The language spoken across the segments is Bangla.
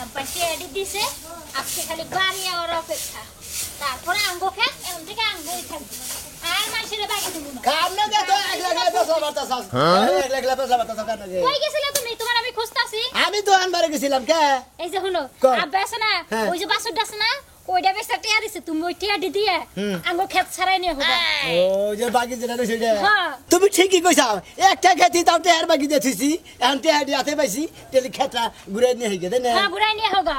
আব্বাসি এডি দিছে আজকে খালি বাড়ি আর অপেক্ষা তারপরে আঙ্গো খেত এমন থেকে আঙ্গোই থাকবে আর মানুষের বাকি দেব না কামনে দে তো একলা পেছলা বাতাস একলা পেছলা বাতাস কাটা গে কই গেছিলা তুমি তোমার আমি খুঁজতাছি আমি তো আনবারে গেছিলাম কে এই যে হলো আব্বা আছে না ওই যে বাসুরটা আছে না ওইটা বেশ টিয়া দিছে তুমি ওই টিয়া দি দিয়ে আঙ্গো খেত ছাড়াই নিয়ে হবা ও যে বাকি যেটা রইছে তুমি ঠিকই কইছাও একটা খেতি তাও টেয়ার বাকি দিতেছি এখন টেয়ার দিতে পাইছি তেলি খেতরা ঘুরে নিয়ে হই গেছে না হ্যাঁ ঘুরাই নিয়ে হোগা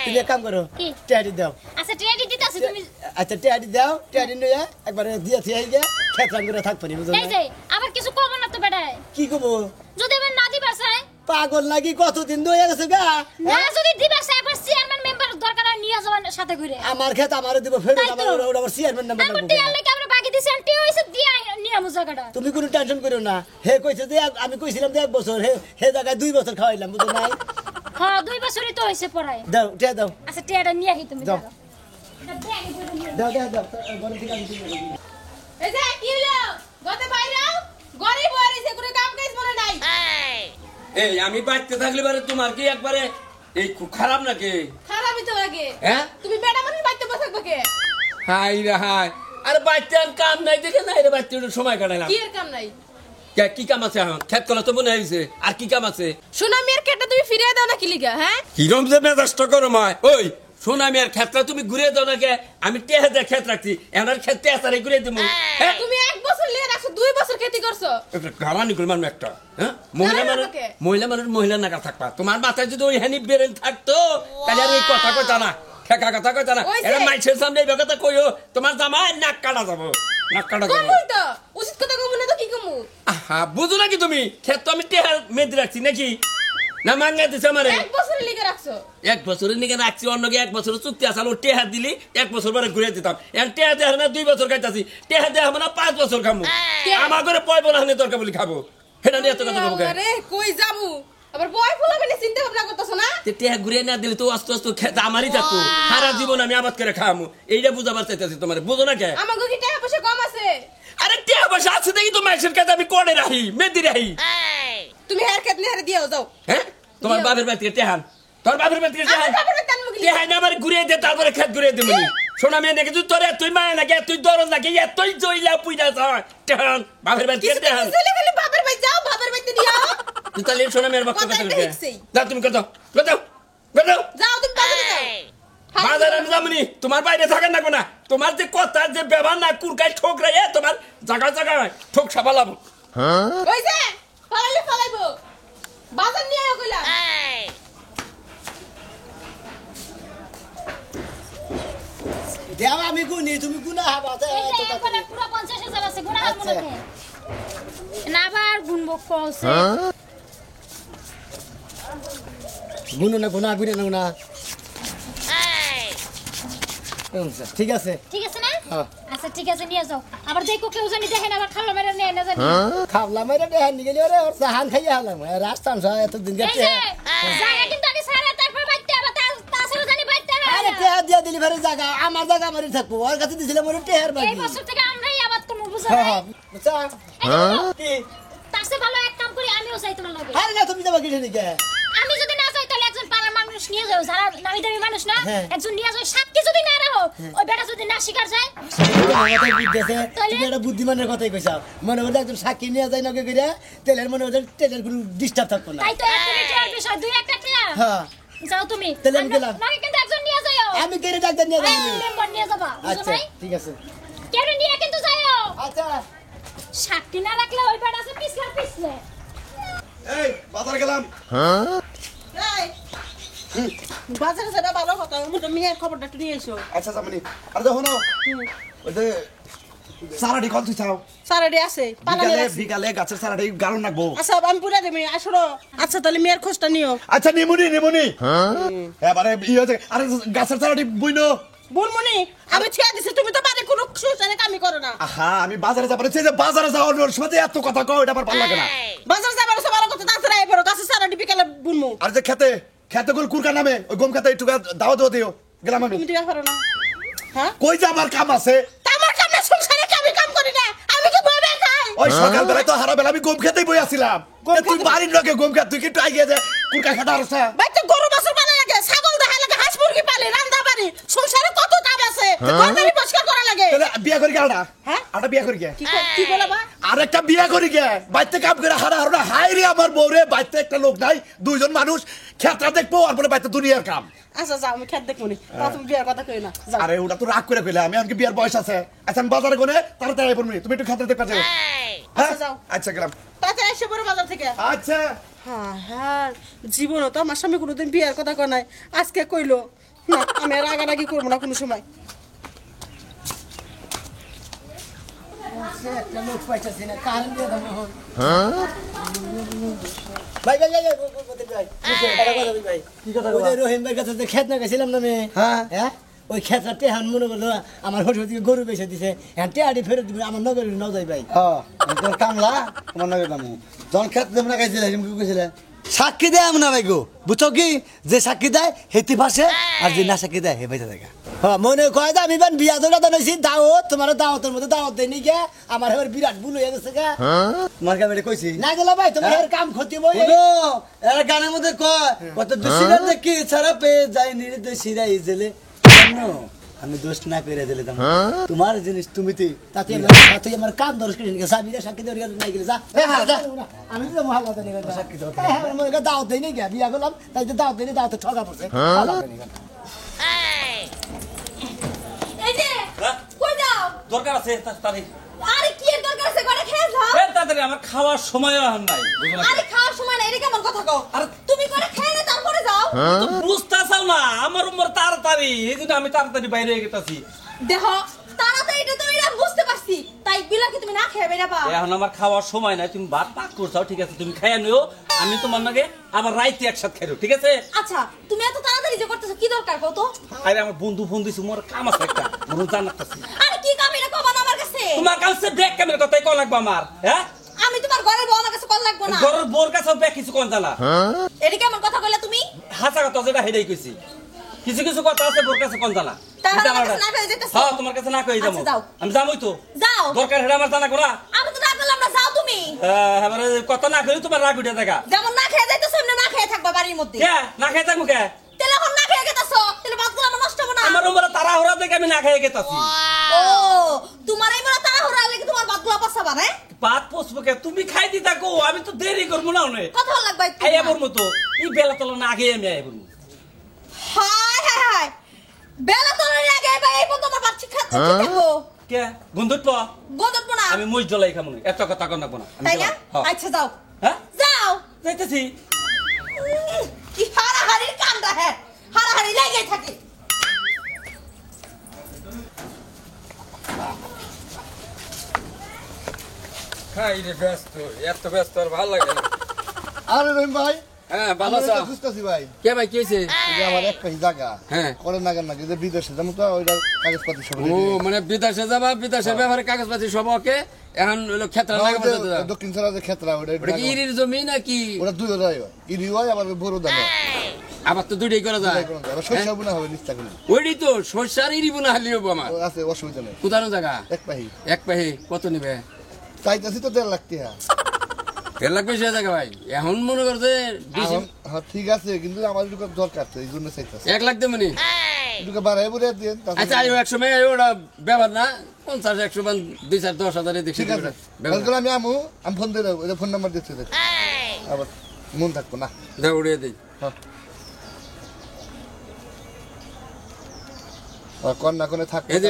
তুমি এক কাম করো টেয়ার দাও আচ্ছা টিয়া দি দিতাছি তুমি আচ্ছা টেয়ার দাও টেয়ার নিয়ে একবারে দিয়ে থই গে খেতরা ঘুরে থাকবো নি বুঝছো এই যে আবার কিছু কম না তো বেটা কি কব যদি এবার না দিবা চাই পাগল লাগি কতদিন ধরে গেছে গা না যদি দিবা চাই একবার চেয়ারম্যান মেম্বার দরকার নিয়ে যাওয়ার সাথে ঘুরে আমার খেত আমারে দিব ফেরত আমার ওটা চেয়ারম্যান নাম্বার আমার টিয়া লাগে আমরা বাকি দিছি আর টিয়া হইছে দিয়া নিয়ে আমু জায়গাটা তুমি কোনো টেনশন করো না হে কইছে যে আমি কইছিলাম যে 1 বছর হে জায়গায় 2 বছর খাওয়াইলাম বুঝো নাই হ্যাঁ 2 বছরই তো হইছে পড়ায় দাও টিয়া দাও আচ্ছা টিয়াটা নিয়ে আহি তুমি দাও দাও দাও গরম ঠিক আছে এই যে কি হলো গতে বাইরাও গরিব হইছে কোনো কাম কাজ মনে নাই এই আমি বাইতে থাকলে বারে তোমার কি একবারে এই খুব খারাপ নাকি খারাপই তো লাগে হ্যাঁ তুমি বেটা মানুষ বাইতে বসে কে হাই রে হাই আরে বাইতে আর কাম নাই দেখে না রে বাইতে সময় কাটাইলাম কি এর কাম নাই কি কাম আছে এখন খেত কলা তো মনে হইছে আর কি কাম আছে সোনা মেয়ের কেটে তুমি ফিরিয়ে দাও না কি লিগা হ্যাঁ কিরম যে মেজাজট করো মায় ওই সোনা মেয়ের ক্ষেতটা তুমি ঘুরে দাও না কে আমি টেহে দে ক্ষেত রাখছি এনার ক্ষেতে আসারে ঘুরে দেবো হ্যাঁ তুমি 1 বছর লিয়ে রাখছো 2 বছর খেতি করছো একটা গালানি করলাম একটা হ্যাঁ মহিলা মানুষ মহিলা নাকা থাকবা তোমার মাথায় যদি ওই হ্যানি বেরেল থাকতো তাহলে আর এই কথা কইতা না ঠেকা কথা কইতা না এরা মাইছের সামনে এই কথা কইও তোমার জামাই নাক কাটা যাবো নাক কাটা যাবো কই তো উচিত কথা কইব না তো কি কমু আহা বুঝো নাকি তুমি ক্ষেত তো আমি টেহা মেদি রাখছি নাকি না মাঙ্গা দিছে আমারে 1 বছর লিগে রাখছো 1 বছরের নিকে রাখছি অন্যকে 1 বছরের চুক্তি আছে ও টেহা দিলি 1 বছর পরে ঘুরে দিতাম এখন টেহা দেহ না 2 বছর খাইতাছি টেহা দেহ না 5 বছর খামু আমার ঘরে পয়ব না হনে দরকার বলি খাবো হেনা নিয়ে এত কথা কব কে আরে কই যামু আবার বয় ফুলা মানে চিন্তা ভাবনা করতেছো না তে টেহা ঘুরে না দিলে তো আস্তে আস্তে খেত আমারই থাকবো সারা জীবন আমি আবাদ করে খামু এইটা বুঝাবার চাইতাছি তোমারে বুঝো না কে আমাগো কি টাকা পয়সা কম আছে আরে টেহা পয়সা আছে দেখি তো মাইসের কাছে আমি কোড়ে রাহি মেদি রাহি তুমি হের খেত নিয়ে দিও যাও হ্যাঁ তোমার বাপের বাড়ি থেকে টেহান তোর বাপের বাড়ি থেকে টেহান টেহাই না আমার ঘুরে দে তারপরে খেত ঘুরে দেবো শোনা মেয়ে নাকি তুই তোরে তুই মায় নাকি তুই দরজ নাকি এতই জইলা পুইরা টেহান বাপের বাড়ি থেকে টেহান বাপের বাড়ি যাও বাপের বাড়িতে দিও তুই তাহলে শোনা মেয়ের বক্তব্য কথা করতে দেখছেই। যা তুমি কর দাও যাও তুমি বাজারে যাও বাজারে আমি যাবনি তোমার বাইরে থাকেন না কোনা তোমার যে কথা যে ব্যবহার না কুরকাই ঠোকরাই তোমার জায়গা জায়গায় ঠোক সাবালাবো ওই যে ফালাইবো বাজার নিয়ে আয় কইলা দেও আমি গুনি তুমি গুনা হবা এই যে এখন পুরো 50,000 আছে গুনা হাত মনে না আবার গুনবো কলছে গুনো না গুনা গুনে না ঠিক আছে ঠিক আছে না আচ্ছা ঠিক আছে নিয়ে যাও আবার দেখো কেউ জানি দেখেন আবার খালো মেরে নিয়ে না জানি খাবলা মেরে দেহান নিগেলি ওরে ওর সাহান খাইয়া হলাম রাস্তান সা এত দিন এই গেছে যে জায়গা কিন্তু আমি সারা তারপর বাইতে আবার তাছাড়া জানি বাইতে আরে টেহা দিয়া দিলি ফেরে জায়গা আমার জায়গা আমারই থাকবো ওর কাছে দিছিলাম ওর টেহার বাকি এই বছর থেকে আমরাই আবাদ করব বুঝা হ্যাঁ বুঝা কি তারসে ভালো এক কাম করি আমিও চাই তোমার লাগে আরে না তুমি যাবা কিসে নিকে আমি যদি না যাই তাহলে একজন পাড়ার মানুষ নিয়ে যাও যারা নামি দামি মানুষ না হ্যাঁ। একজন নিয়ে যাও সাক্ষী যদি না রাখো ওই বেটা যদি না শিকার যায় তুমি একটা বুদ্ধিমানের কথাই কইছাও মনে হলে একজন সাক্ষী নিয়ে যায় নকে করে তেলের মনে হলে তেলের কোনো ডিস্টার্ব থাকবো না তাই তো এক মিনিটের বিষয় দুই একটা টাকা হ্যাঁ যাও তুমি তাহলে আমি গেলাম। নাকি কিন্তু একজন নিয়ে যাও আমি কেড়ে ডাক্তার নিয়ে যাই মেম্বার নিয়ে যাবা বুঝো আচ্ছা নাই ঠিক আছে কেন নিয়ে কিন্তু যাও আচ্ছা সাক্ষী না রাখলে ওই বেটা আছে পিছলে এই বাজার গেলাম এই বাজারে যাবা ভালো কথা মুটো মেয়ের খবরটা একটু নিয়ে এসো আচ্ছা জামানি আর দেখো না ওই যে সারাডি কল তুই চাও সারাডি আছে বিকালে গাছের সারাডি গালন রাখবো আচ্ছা আমি পুরা দেব আসলো আচ্ছা তাহলে মেয়ের খোঁজটা নিও আচ্ছা নিমুনি এবারে ই হচ্ছে আরে গাছের সারাডি বুইনো বুনমুনি আমি ছেড়ে দিছি তুমি তো বাড়ি কোনো সুসানে কামি করো না আহা আমি বাজারে যাবো যে বাজারে যাওয়ার সময় এত কথা কও এটা আমার ভালো লাগে না বাজার যাবার সব ভালো কথা তাছাড়া এবারে গাছে সারাডি বিকালে বুনমু আর যে খেতে গুলো কুরকা নামে ওই গম খেতে একটু দাও দিও গেলাম আমি তুমি দিবা পারো না হ্যাঁ কই যে আমার কাম আছে আমার কাম না সংসারে আমি কাম করি না আমি কি বলে খাই ওই সকাল বেলায় তো হারা বেলা আমি গম খেতেই বই আসছিলাম তুই বাড়ির লোকে গম খেত তুই কি একটু আগে যে কুরকা খেতে আসছ ভাই তো গরু বাছুর বানায় লাগে ছাগল চলি রান্দা বাড়ি সংসারে কত কাজ আছে ঘর বাড়ি পরিষ্কার করা লাগে তাহলে বিয়া করি গেলটা হ্যাঁ আটা বিয়া করি গে কি বলে বা আরেকটা বিয়া করি গে বাইতে কাম করে হারা হারা হাই রে আমার বউরে বাইতে একটা লোক নাই দুইজন মানুষ খেতা দেখবো আর বলে বাইতে দুনিয়ার কাম আচ্ছা যাও আমি খেত দেখবো নি তুমি বিয়ার কথা কই না যাও আরে ওটা তো রাগ করে ফেলে আমি আমাকে বিয়ার বয়স আছে আচ্ছা আমি বাজারে গনে তাড়াতাড়ি পড়বি তুমি একটু খেতে দেখতে যাও আচ্ছা যাও আচ্ছা গেলাম তাড়াতাড়ি এসে পড়ো বাজার থেকে আচ্ছা হ্যাঁ হ্যাঁ জীবনও তো আমার স্বামী কোনোদিন বিয়ার কথা কয় নাই আজকে কইলো না আমি আর রাগারাগি করবো না কোনো সময় একটা লোক পাইতেছি না কারণ দিয়ে দাম এখন ভাই ভাই ভাই ভাই ভাই কি কথা ওই রহিম ভাই কাছে যে খেত না গেছিলাম না আমি হ্যাঁ ওই খেতটা টেহান মনে করলো আমার হোটেল থেকে গরু বেচে দিছে হ্যাঁ টেহাটি ফেরত দিবে আমার নগর ন যাই ভাই তোর কামলা তোমার নগর দামু যখন খেত দেব না খাইছিলে কি কইছিলে সাক্ষী দেয় না ভাই গো বুঝছো কি যে সাক্ষী দেয় হেতি পাশে আর যে না সাক্ষী দেয় হে বেঁচে থাকে হ্যাঁ মনে কয় দা আমি বান বিয়া ধরে দাঁড়াইছি দাওয়াত তোমার দাওয়াতের মধ্যে দাওয়াত দেয়নি গে আমার এবার বিরাট ভুল হয়ে গেছে গা তোমার কামে কইছি না গেল ভাই তোমার এর কাম ক্ষতি বই এর গানের মধ্যে কয় কত দোষীরা দেখি ছাড়া পেয়ে যায় নির্দোষীরা এই জেলে আমি দোষ না করে দিলে তোমার জিনিস তুমি তাতে আমার কাম দরকার কি সাবি রে সাক্ষী ধরে নাই গেলে যা আমি তো মহল্লা দেনি সাক্ষী ধরে হ্যাঁ মনে কয় দাওয়াত দেয়নি গে বিয়া করলাম তাই তো দাওয়াত দেয়নি দাওয়াতে ঠকা পড়ছে এই যে কই যাও দরকার আছে তাড়াতাড়ি আরে কি এর দরকার আছে করে খেয়ে যাও এ তাড়াতাড়ি আমার খাওয়ার সময় আর নাই আরে খাওয়ার সময় না এটা কেমন কথা কও আর তুমি করে খেয়ে না তারপরে যাও তো বুঝতাছাও না আমার উমর তাড়াতাড়ি এইজন্য আমি তাড়াতাড়ি বাইরে গেতাছি দেখো তাড়াতাড়ি এটা তো এরা বুঝতে পারছি তাই বিলাকে তুমি না খেয়ে বেরাবা এখন আমার খাওয়ার সময় নাই তুমি ভাত পাক করছাও ঠিক আছে তুমি খাইয়া নিও আমি তোমার নাগে আবার রাইতে একসাথে খাইরো ঠিক আছে আচ্ছা তুমি এত তাড়াতাড়ি যে করতেছো কি দরকার কও তো আরে আমার বন্ধু ফোন দিছে মোর কাম আছে একটা মোর জানাতেছি আরে কি কাম এটা কবা না আমার কাছে তোমার কাছে ব্যাগ ক্যামেরা কথাই কল লাগবে আমার হ্যাঁ আমি তোমার ঘরের বউ আমার কাছে কল লাগবো না ঘরের বোর কাছে ব্যাগ কিছু কোন জানা এটা কেমন কথা কইলা তুমি হাসা কথা যেটা হেডাই কইছি কিছু কিছু কথা আছে বোর কাছে কোন জানা তাহলে আমার কাছে না কই যেতেছো হ্যাঁ তোমার কাছে না কই যাবো আচ্ছা, যাও। আমি যাবই তো যাও দরকার হেডা আমার জানা কোনা আমি তো না বললাম না যাও তুমি এবারে কথা না কইলে তোমার রাগ উঠে থাকা যেমন না খেয়ে যাইতেছো এমনি না খেয়ে থাকবা বাড়ির মধ্যে কে না খেয়ে থাকবো কে তাহলে এখন না খেয়ে গেতেছো তাহলে ভাতগুলো আমার নষ্ট হবে না আমার উমরে তাড়াহুড়া দেখে আমি না খেয়ে গেতাছি ও তোমার এই মানে তাড়াহুড়া লাগি তোমার ভাতগুলো পাছাবা না পাত পোষবো কে তুমি খাইতে থাকো আমি তো দেরি করবো না অনেক কথা লাগবে আইয়া বলবো তো এই বেলা তলা না আগে আমি আইয়া বলবো হায় হায় হায় বেলা তো আগে ভাই এই পর্যন্ত আমার বাচ্চা খাচ্ছে দেখো কে বন্ধুত্ব গদত না আমি মই জ্বলাই খামু না এত কথা কন না তাই না আচ্ছা যাও হ্যাঁ যাও যাইতেছি কি হারাহারির কামটা হ্যাঁ হারাহারি লেগে থাকে খাই রে ব্যস্ত এত ব্যস্ত আর ভালো লাগে না আরে রহিম ভাই হ্যাঁ ভালো আমি আছো তো খুঁজতেছি ভাই কে ভাই কি হয়েছে এই যে আমার এক পাশে জায়গা হ্যাঁ। করে নাগার নাকি যে বিদেশে যেমন তো ওইটা কাগজপাতি সব ও মানে বিদেশে যাবা বিদেশের ব্যাপারে কাগজপাতি সব ওকে এখন হলো ক্ষেত্রে লাগা বলতে দাও দক্ষিণ ছাড়া যে ক্ষেত্রা ওটা ওটা কি ইরির জমি নাকি ওটা দুই হয় ইরি হয় আবার বড় দাম আবার তো দুইটাই করা যায় শস্য বুনা হবে নিশ্চয় করে ওইটাই তো সরষার ইরি বোনা হালি হবো আমার আছে অসুবিধা নেই কোথানো জায়গা এক পাহি এক পাহে কত নিবে চাইতেছি তো 1.5 লাখ টাকা 1.5 লাখ পয়সা জায়গা ভাই এখন মনে করছে হ্যাঁ ঠিক আছে কিন্তু আমার একটু দরকার তো এই জন্য চাইতেছি 1 লাখ দেবনি একটু বাড়াই বলে দিন আচ্ছা আইও 100 মে ওটা ব্যাপার না 50 100 মান 2-4-10,000 দেখছি ঠিক আছে কালকে আমি আমি ফোন দিয়ে দেবো এটা ফোন নাম্বার দিচ্ছি দেখ আবার মন থাকবো না দাও উড়িয়ে দেই হ্যাঁ কন্যা কোনে থাকবে এই যে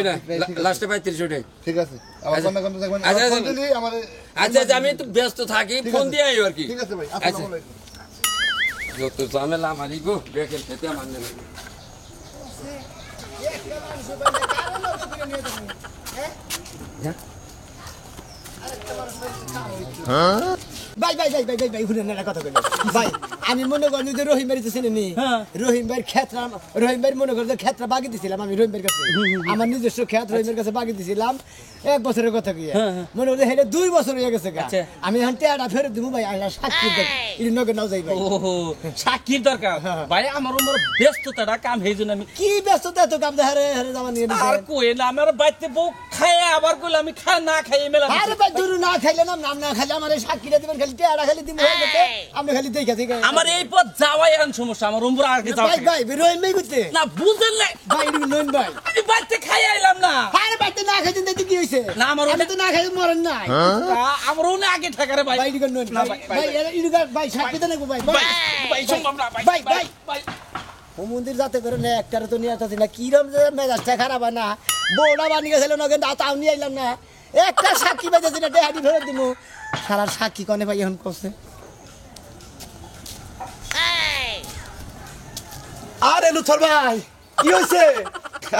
লাস্টে 35 ওটাই ঠিক আছে আবার কন্যা কোনে থাকবেন আচ্ছা, ফোন দিলি আমার আচ্ছা আচ্ছা আমি তো ব্যস্ত থাকি ঠিক ফোন আছে। দিয়ে আইও আর কি ঠিক আছে ভাই আচ্ছা আসসালামু আলাইকুম যত ঝামেলা আমারই গো বেকের খেতে আমার নেই ভাই ভাই ভাই ভাই ভাই ভাই শুনেন না কথা কইলো ভাই আমি মনে করি যে রহিম বাড়িতে চিনি রহিম ভাইয়ের ক্ষেত্র রহিম ভাইয়ের মনে করি যে ক্ষেত্র বাগি দিছিলাম আমি রহিম ভাইয়ের কাছে আমার নিজস্ব ক্ষেত রহিমের কাছে বাগি দিছিলাম 1 বছরের কথা কি মনে করি হেলে 2 বছর হয়ে গেছে গা আমি এখন টেয়াটা ফেরত দিব ভাই আইলা সাক্ষী দেখ ইনি নগে নাও যাই ভাই ওহো সাক্ষীর দরকার ভাই আমার উমর ব্যস্ততাটা কাম হেইজন আমি কি ব্যস্ততা তো কাম হারে হারে জামা নিয়ে নিছে আর কই না আমার বাইতে বউ খায় আবার কইলে আমি খাই না খাই মেলা আরে ভাই দূর না খাইলে নাম না খাইলে আমার সাক্ষীটা দিবেন খালি টেয়ারা খালি দিন হয়ে গেছে আপনি খালি দেখে থেকে আমার এই পথ যাওয়াই এখন সমস্যা আমার উমরা আগে যাওয়া ভাই ভাই রহিম ভাই করতে না বুঝেন না ভাই নইন ভাই আমি বাড়িতে খাই আইলাম না আরে বাইতে না খাইতে দেখতে কি হইছে না আমার আমি তো না খাইতে মরেন নাই আমার উনি আগে ঠাকারে ভাই ভাই ইডুকা নইন ভাই ইডুকা ভাই সাক্ষী দেন ভাই ভাই ভাই সম্ভব না ভাই ভাই ও মন্দির যাতে করে না একটারে তো নিয়ে আসতেছি না কিরম যে মেজাজটা খারাপ হয় না বউটা বানিয়ে গেছিল না কিন্তু তাও নিয়ে আইলাম না একটা সাক্ষী বেঁচেছি না ডেহাটি ফেরত দিব সারার সাক্ষী কনে ভাই এখন করছে আরে লুথর ভাই কি হইছে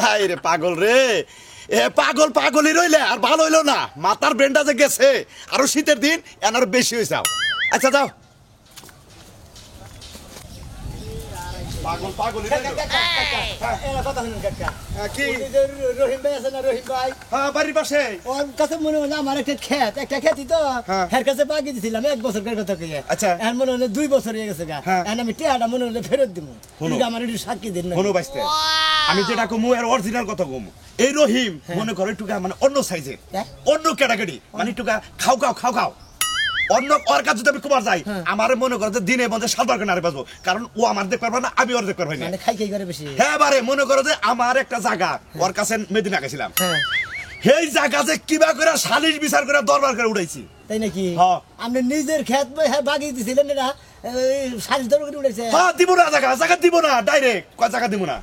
আই রে পাগল রে এ পাগল পাগলই রইলে আর ভালো হইলো না মাথার ব্রেনটা যে গেছে আরো শীতের দিন এনার বেশি হইছে আচ্ছা যাও পাগল পাগলই রইলো কথা শুনুন কাকা কি রহিম ভাই আছে না রহিম ভাই হ্যাঁ বাড়ির পাশে ওর কাছে মনে হলো আমার একটা খেতি তো হ্যাঁ। এর কাছে বাকি দিছিলাম 1 বছর কথা কইয়া আচ্ছা। এখন মনে হলো 2 বছর হয়ে গেছে গা হ্যাঁ। এখন আমি টেয়াটা মনে হলো ফেরত দিব শোনো। ঠিক আমার একটু সাক্ষী দিন না মনো বাইস্তে আমি যেটা কমু এর অরিজিনাল কথা কমু এই রহিম মনে করে টুকা মানে অন্য সাইজের হ্যাঁ। অন্য ক্যাটাগরি মানে টুকা খাও অন্য ওর কাছে যদি আমি কুমার যাই আমার মনে করে যে দিনে মধ্যে 7 বার করে নারে বাজবো কারণ ও আমার দেখতে পারবে না আমি ওর দেখতে পারবো না মানে খাই করে বেশি হ্যাঁ বারে মনে করো যে আমার একটা জায়গা ওর কাছে মেদিনা গেছিলাম হ্যাঁ সেই জায়গা যে কিবা করে সালিশ বিচার করে দরবার করে উঠাইছি তাই নাকি হ্যাঁ। আপনি নিজের খেত বাকি দিছিলেন না সারি দর করে উঠেছে হ্যাঁ দিব না জায়গা দিব না ডাইরেক্ট কয় জায়গা দিব না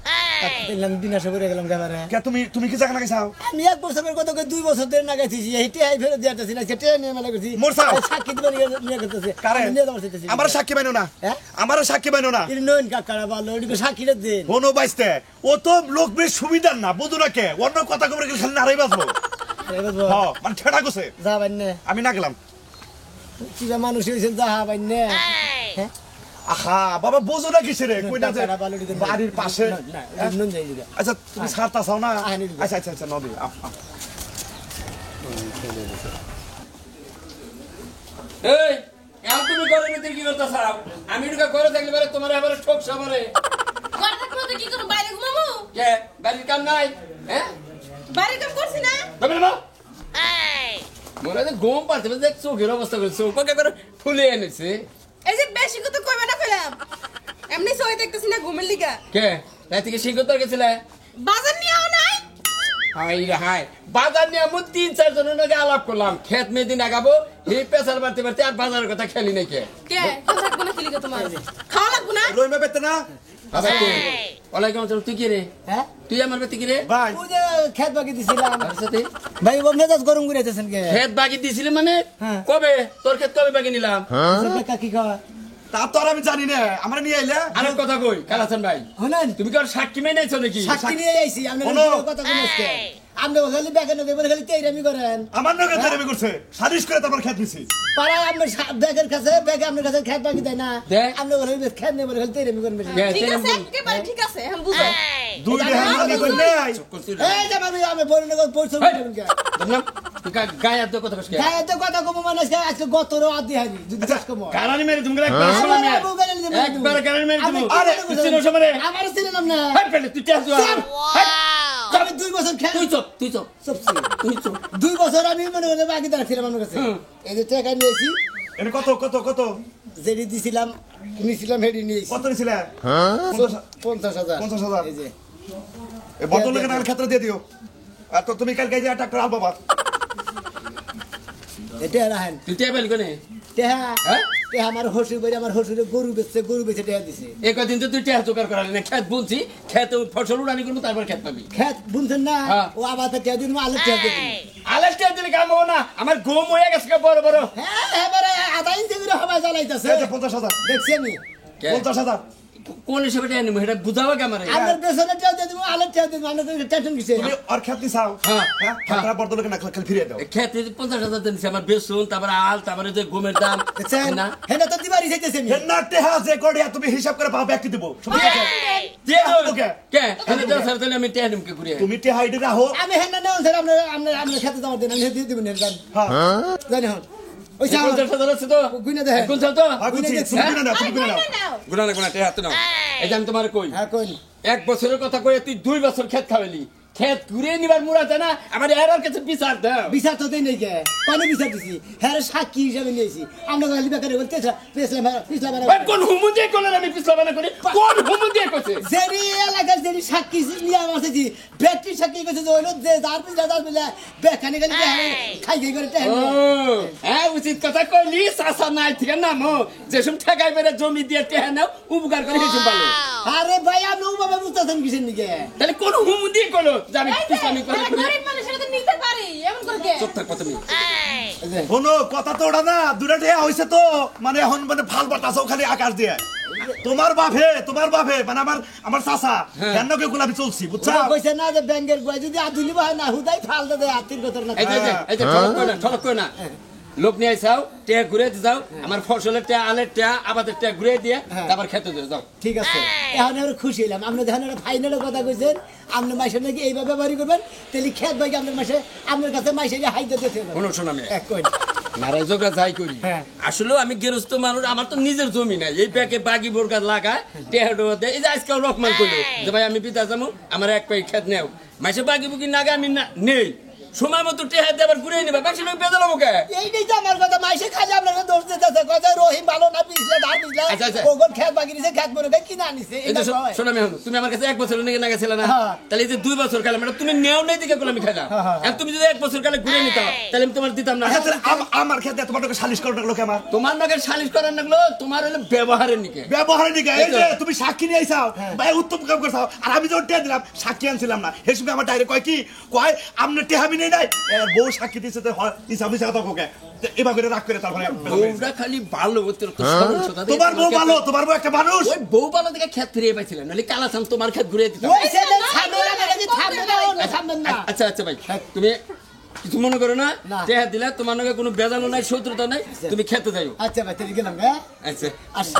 দেখলাম বিনাশ করে গেলাম ক্যামেরা কে তুমি কি জায়গা লাগাইছাও আমি 1 বছরের কথা 2 বছর ধরে না গেছি এই টেয়াই ফেরত দিতেছি না টেয়া নিয়ে মেলা করছি মোরসাও। সাক্ষী দিবেন নিয়ে করতেছে কারে নিয়ে যাবার চাইতেছি আমার সাক্ষী বাইনো না হ্যাঁ? আমার সাক্ষী বাইনো না এটা নইন কাকারা ভালো ওদিকে সাক্ষীটা দেন কোনো বাইস্তে ও তো লোক বেশ সুবিধার না বুঝো না কে অন্য কথা কবে গেলে খালি নারাই বাজবো হ্যাঁ মানে ঠেড়া গেছে যা বাইনে আমি না গেলাম কিবা মানুষ হয়েছেন যা বাইনে হ্যাঁ আহা বাবা বোঝো না কিসে রে কইনা যে কাকারা ভালো দিকে বাড়ির পাশে নুন যাই দিকে আচ্ছা তুমি ছাড়তা চাও না আনি দিবে। আচ্ছা নবী এই এখন তুমি ঘরের ভিতরে কি করতে চাও আমি ঢুকে ঘরে থাকলে পারে তোমার আবার ঠোক সামরে ঘরে থাকবো তো কি করব বাইরে ঘুমাবো কে বাড়ির কাম নাই হ্যাঁ বাইরে কাম করছি না তবে না মনে হয় গম পারতে দেখ চোখের অবস্থা করে চোখ করে ফুলে এনেছে এই যে বেশি কথা কইবে না কইলাম এমনি সই দেখতেছি না ঘুমের লিগা কে রাত থেকে শিখতে গেছিলে বাজার নিয়েও নাই হাই বাজার নিয়ে আমি 3-4 জনের লগে আলাপ করলাম খেত মেদিন আগাবো এই পেছার বাড়তে বাড়তে আর বাজারের কথা খেলি নাই কে কে কোন থাকবো না খেলিগা তোমার খাওয়া লাগবো না রইমে পেতে না ওয়ালাইকুম আসসালাম তুই কি রে হ্যাঁ তুই আমার বেতে কি রে ভাই ওই যে খেত বাকি দিছিলাম আর সাথে ভাই ও মেজাজ গরম করে দিতেছেন কে খেত বাকি দিছিলি মানে হ্যাঁ। কবে তোর খেত কবে বাকি নিলাম কাকা কি কয় তা তো আর আমি জানি না আমরা নিয়ে আইলে আরেক কথা কই কালাচান ভাই হলেন তুমি কি আর সাক্ষী মেনে নাইছো নাকি সাক্ষী নিয়ে আইছি আপনি শোনো। কথা শুনেছে আপনি খালি ব্যাগে নগে বলে খালি তেইরামি করেন আমার নগে তেরেমি করছে সালিশ করে তারপর খেত নিছি পাড়ায় আপনার ব্যাগের কাছে ব্যাগে আপনার কাছে খেত বাকি দেয় না দেয়। আপনি বলে খেত নেই বলে খালি তেইরামি করেন বেশি কে, ঠিক তেরে আছে বল। একেবারে ঠিক আছে এখন বুঝো দুই দেহ আমি কই নাই এই যে আমি বলি না পরিশ্রম হেই, করুন কে দেখলাম তুই গায়ে হাত দিয়ে কথা কস কে গায়ে তো কথা কম মানে আজকে গতরও আদি হারি যদি কাজ কম গালানি মেরে তুমি একবার শোনা মেরে একবার গালানি মেরে তুমি আরে, তুই চিনো সবারে আমার ছিলাম না হাই পেলে তুই কে আছো আমি 2 বছর খেত তুই চুপ তুই চুপ 2 বছর আমি মনে করে বাকি রাখছিলাম আমার কাছে এই যে টাকা নিয়েছি এটা কত যেটি দিছিলাম নিছিলাম হেডি নিয়েছি কত নিছিলে 50,000 50,000 এই যে এই বদল লাগে না ক্ষেত্রে দিয়ে দিও আর তো তুমি কালকে যে ট্রাক্টর আল বাবা এটা রাহেন তুই টেবিল কোনে টেহা হ্যাঁ? টেহা আমার শ্বশুরে গরু বেচে টেহা দিছে এই কদিন তো তুই টেহা জোগাড় করালি না খেত বুনছি খেত ফসল উড়ানি করবো তারপর খেত পাবি খেত বুনছেন না হ্যাঁ। ও আবার তো টেহা দিন আলু টেহা দিন আলাস টেহা দিলে কাম হবো না আমার গম হয়ে গেছে বড় বড় হ্যাঁ এবারে আধা ইঞ্চি করে হবাই জ্বালাইতেছে এই যে 50,000 দেখছি আমি কে? 50,000 কোন হিসেবে টেহা নিবো এটা বুঝাবো কে আমার আমার পেছনে টেহা দিয়ে দিব আলু টেহা দিব আমরা টেনশন কিসে তুমি আর খেত নিছাও হ্যাঁ, হ্যাঁ খেতরা বদল লাগে না খালি ফিরিয়ে দাও খেতে 50,000 দিন আমার বেসন তারপরে আল তারপরে যে গমের দাম দেখছেন না হ্যাঁ তো দিবারই যাইতেছে আমি হেন্না টেহা যে কড়িয়া তুমি হিসাব করে পাও ব্যক্তি দেব দিয়ে দাও। ওকে। কে এনে দাও স্যার তাহলে আমি টেহা নিমকে ঘুরে তুমি টেহা ইডে রাখো আমি হ্যাঁ না নেন স্যার আপনার খেতে যাওয়ার দিন আমি দিয়ে দিবেন জান হ্যাঁ জানি হন ওই চাও 50,000 আছে তো গুইনা দেখেন কোন চাল তো আগুছি তুমি কিনা না তুমি কিনা নাও গুনা টেহা তো নাও এই যে আমি তোমার কই হ্যাঁ কোন 1 বছরের কথা কই তুই 2 বছর খেত খাওয়ালি খেত ঘুরে নিবার মুরাতে না আমার এরার কাছে বিচার দাও বিচার তো দেই নাই কে কোন বিচার দিছি হ্যাঁ সাক্ষী হিসাবে নিয়েছি আমরা খালি বেকারে বলতে পিছলা ওই কোন হুমু দিয়ে করলেন আমি পিছলাবানা করি কোন হুমু দিয়ে করছে জেরি এলাকার জেরি সাক্ষী নিয়ে আমার সাথে ব্যাটারি সাক্ষী কইছে যে হইলো যে যার পিছলা বেখানে খালি খাই খাই করে ও হ্যাঁ উচিত কথা কইলি চাচা নাই ঠিক না মো যেসব ঠেকাই বেড়ে জমি দিয়ে টেহা নাও উপকার করে হেসুম ভালো আরে ভাই আপনি বাবা বুঝতেছেন কিসের নিকে তাহলে কোন হুমু দিয়ে করলো যে আমি পিছলামি করে গরিব মানুষের তো নিতে পারি এমন করে কে চুপ থাক তুমি কোনো কথা তো ওটা না দুটা ঠেয়া হয়েছে তো মানে এখন মানে ফাল বাতাসও খালি আকাশ দিয়ে তোমার বাপে মানে আমার চাচা কেন কে গোলাপি চলছি বুঝছো কইছে না যে ব্যাংকের বই যদি আদুলি ভাই না হুদাই ফাল দে আতির কথা না এই যে ঠলক কই না লোক নিয়ে যাও টেয়া ঘুরে যাও আমার ফসলের টেয়া আলের টেয়া আবাদের টেয়া ঘুরে দিয়ে তারপর খেতে দিয়ে যাও ঠিক আছে এখন আর খুশি হলাম আপনি যখন একটা ফাইনালের কথা কইছেন আপনি মাসে নাকি এইভাবে ব্যবহার করবেন তাহলে খেত ভাইকে আপনার মাসে আপনার কাছে মাসে হাই দিতে কোনো শোনা আমি এক কই নারায় যোগা যাই করি আসলে আমি গেরস্ত মানুষ আমার তো নিজের জমি নাই এই প্যাকে বাগি বোরকা লাগায় টেয়া ডোয়া দেয় এই যে আজকাল রকমান করলো যে ভাই আমি পিতা যাবো আমার এক পাই খেত নেও মাসে বাগি বুকি নাগে আমি নেই সময় মতো টেহা দিয়ে আবার ঘুরে নিবা বেশি লোক বেদা লোক এইটাই তো আমার কথা মাসে খালি আপনারা দোষ দিতেছে কথা রহিম ভালো না পিছলে ধার পিছলে ওগন খেত বাকি দিছে খেত মনে করে কিনা আনিছে শোনো মেহন তুমি আমার কাছে 1 বছর নাকি নাগেছিলে না তাহলে এই যে 2 বছর কালে মানে তুমি নেও নাই দিকে আমি খাইলাম আর তুমি যদি 1 বছর কালে ঘুরে নিতা তাহলে আমি তোমার দিতাম না আমার খেতে তোমার নাকি সালিশ করার লোক আমার তোমার নাকি সালিশ করার লাগলো তোমার হলো ব্যবহারের নিকে এই যে তুমি সাক্ষী নিয়ে আইছাও ভাই উত্তম কাম করছাও আর আমি যখন টেহা দিলাম সাক্ষী আনছিলাম না এই সময় আমার ডাইরেক্ট কয় আমনে টেহা নেই নাই বউ সাক্ষী দিছে তো হিসাব হিসাব তো কোকে এবার করে রাখ করে তারপরে বউটা খালি ভালো অতিরিক্ত সরল সদা তোমার বউ ভালো তোমার বউ একটা মানুষ ওই বউ ভালো দেখে খেত ফিরিয়ে পাইছিলেন নালে কালাসাম তোমার খেত ঘুরে দিতাম ওই ছেলে থামবে না নাকি থামবে না আচ্ছা ভাই তুমি কিছু মনে করো না টেহা দিলে তোমার নাকি কোনো বেজানো নাই শত্রুতা নাই তুমি খেতে যাও আচ্ছা ভাই তুমি গেলাম হ্যাঁ আচ্ছা আসি